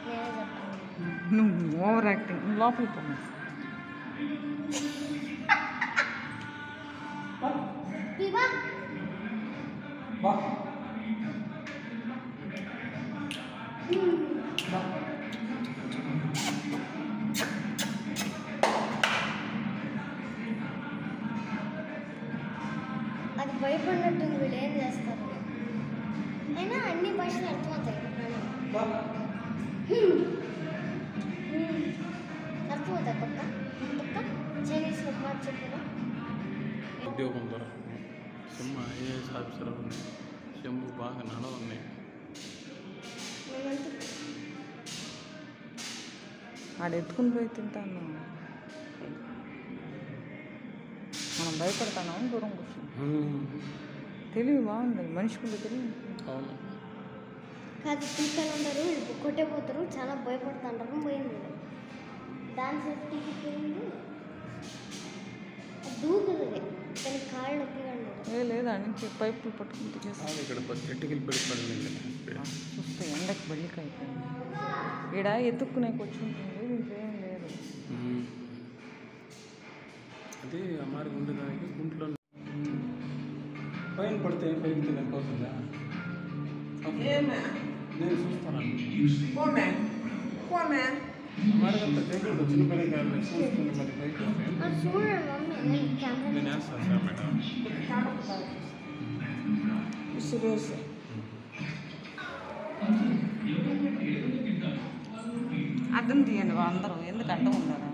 నేనే చెప్పాను. నువ్వు ఓవర్ యాక్టింగ్ లోపలికి పోను. పివా అది భయపడినట్టుంది. వీళ్ళు ఏం చేస్తారు అయినా అన్ని భాషలు అర్థమవుతాయి. అర్థమవుతాయి పక్క పక్క చైనీస్లో మాట చెప్పారా? ఉద్యోగం దొరకదు. సింహ ఐఏఎస్ ఆఫీసర్ ఉంది. శంభు బాగా నడవన్నాయి. ఆడ ఎత్తుకుని పోయి తింటాను. మనం భయపడతాను దూరం కూర్చొని. తెలివి బాగుంది మనిషికి తెలివి. అవును కాదు టీకాలు అందరూ కొట్టేపోతారు. చాలా భయపడుతుంటారు. పోయింది దాని సేఫ్టీకి పోయింది. దూకుతుంది కానీ కాళ్ళు నొప్పిగా లేదు ఆడ నుంచి పైపులు పట్టుకుంటూ చేస్తాను. ఇక్కడ చెట్టుకి పడిపోయింది. చూస్తే ఎండకి బల్లికి అయిపోయింది. ఈడ ఎత్తుక్కునే కూర్చుంటుంది. దీంట్లో ఏం లేదు. అదే అమ్మారి ఉండేదానికి గుంట్లో పైన పడితే పైకి తినకపోతుందా? నేను చూస్తాను. అమ్మారికంత టేబుల్ చిన్న పని కాదు. చూసుకుని మరి పైకి నేను వేస్తాను సార్ మేడం. సురేష్ అర్థం తీయండి అందరూ. ఎందుకు అడ్డం ఉన్నారా?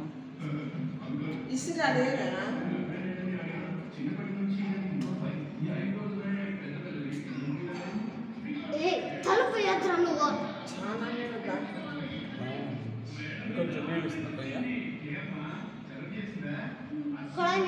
తలుపు యాత్ర నువ్వు కొంచెం నీళ్ళు ఇస్తున్నా కొడాయి